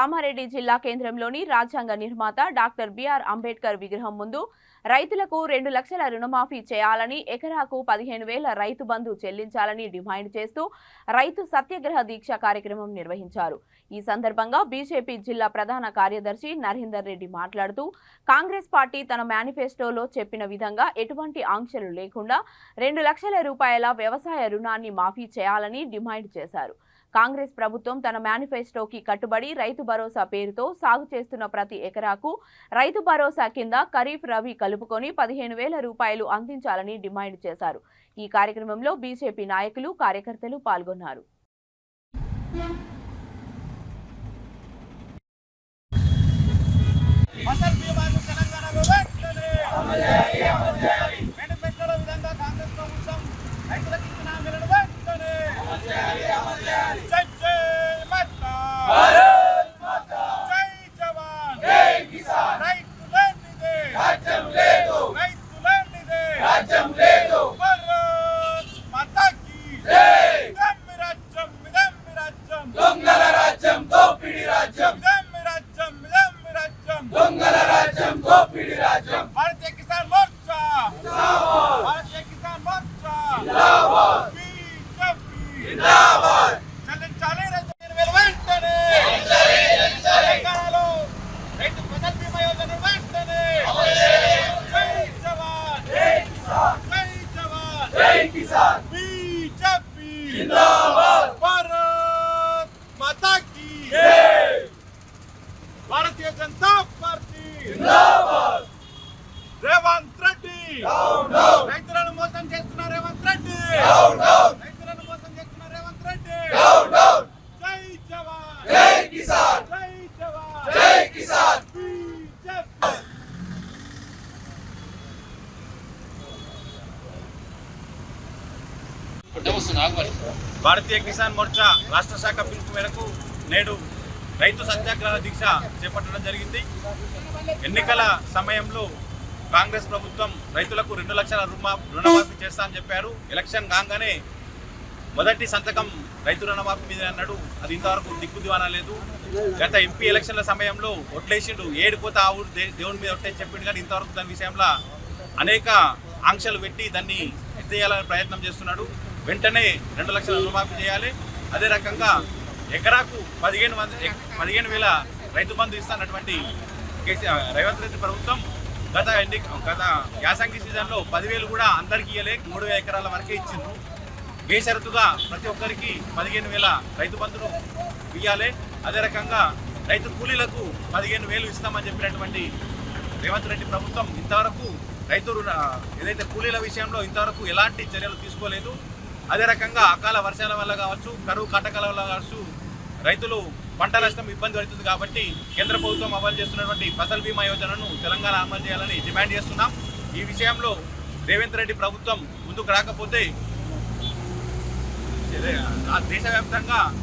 కామారెడ్డి జిల్లా కేంద్రంలోని రాజ్యాంగ నిర్మాత డాక్టర్ బిఆర్ అంబేద్కర్ విగ్రహం ముందు రైతులకు 2 లక్షల రుణమాఫీ చేయాలని, ఎకరాకు 15,000 రైతు బంధు చెల్లించాలని డిమాండ్ చేస్తూ రైతు సత్యాగ్రహ దీక్ష కార్యక్రమం నిర్వహించారు. ఈ సందర్భంగా బీజేపీ జిల్లా ప్రధాన కార్యదర్శి నరేందర్ రెడ్డి మాట్లాడుతూ, కాంగ్రెస్ పార్టీ తన మేనిఫెస్టోలో చెప్పిన విధంగా ఎటువంటి ఆంక్షలు లేకుండా 2 లక్షల రూపాయల వ్యవసాయ రుణాన్ని మాఫీ చేయాలని డిమాండ్ చేశారు. కాంగ్రెస్ ప్రభుత్వం తన మేనిఫెస్టోకి కట్టుబడి రైతు భరోసా పేరుతో సాగు చేస్తున్న ప్రతి ఎకరాకు రైతు భరోసా కింద ఖరీఫ్ రబీ కలుపుకొని 15,000 రూపాయలు అందించాలని డిమాండ్ చేశారు. ఈ కార్యక్రమంలో బీజేపీ నాయకులు, కార్యకర్తలు పాల్గొన్నారు. भारतीय किसान मोर्चा भारतीय किसान मोर्चा जिंदाबाद चलिंचाली రైతు వెంటనే తెలంగాణలో రైతు ఫసల్ బీమా యోజన వెంటనే జై జవాన్ జై కిసాన్ జై జవాన్ జై కిసాన్ బీజేపీ జిందాబాద్ భారత్ మాతా కీ జై భారతీయ జనతా పార్టీ జిందాబాద్ రేవంత్ రెడ్డి రైతులను మోసం చేస్తున్న రేవంత్ రెడ్డి రైతులను మోసం చేస్తున్న రేవంత్ రెడ్డి జై జవాన్ జై కిసాన్ జై జవాన్ జై కిసాన్ భారతీయ కిసాన్ మోర్చా రాష్ట్ర శాఖ పిలుపు మేరకు నేడు రైతు సత్యాగ్రహ దీక్ష చేపట్టడం జరిగింది. ఎన్నికల సమయంలో కాంగ్రెస్ ప్రభుత్వం రైతులకు 2 లక్షల రుణమాఫీ చేస్తా అని చెప్పారు. ఎలక్షన్ కాగానే మొదటి సంతకం రైతు రుణమాఫీ మీద అన్నాడు. అది ఇంతవరకు దిక్కుదివానా లేదు. గత ఎంపీ ఎలక్షన్ల సమయంలో ఒట్లేసిండు, 7 కోత ఆవుడు దేవుని మీద ఒట్టే చెప్పిండు, కానీ ఇంతవరకు దాని విషయంలో అనేక ఆంక్షలు పెట్టి దాన్ని ఎత్తేయాలని ప్రయత్నం చేస్తున్నాడు. వెంటనే 2 లక్షల రుణమాఫీ చేయాలి. అదే రకంగా ఎకరాకు 15,000 రైతు బంధు ఇస్తున్నటువంటి రేవంత్ రెడ్డి ప్రభుత్వం గత యాసంగి సీజన్లో 10,000 కూడా అందరికీ ఇవ్వలే, 3,000 ఎకరాల వరకే ఇచ్చిండ్రు. బేషరతుగా ప్రతి ఒక్కరికి 15,000 రైతు బంధును ఇవ్వాలి. అదే రకంగా రైతు కూలీలకు 15,000 ఇస్తామని చెప్పినటువంటి రేవంత్ రెడ్డి ప్రభుత్వం ఇంతవరకు రైతు ఏదైతే కూలీల విషయంలో ఇంతవరకు ఎలాంటి చర్యలు తీసుకోలేదు. అదే రకంగా అకాల వర్షాల వల్ల కావచ్చు, కరువు కాటకాల వల్ల కావచ్చు, రైతులు పంట నష్టం ఇబ్బంది పడుతుంది. కాబట్టి కేంద్ర ప్రభుత్వం అమలు చేస్తున్నటువంటి ఫసల్ బీమా యోజనను తెలంగాణ అమలు చేయాలని డిమాండ్ చేస్తున్నాం. ఈ విషయంలో రేవంత్ రెడ్డి ప్రభుత్వం ముందుకు రాకపోతే దేశవ్యాప్తంగా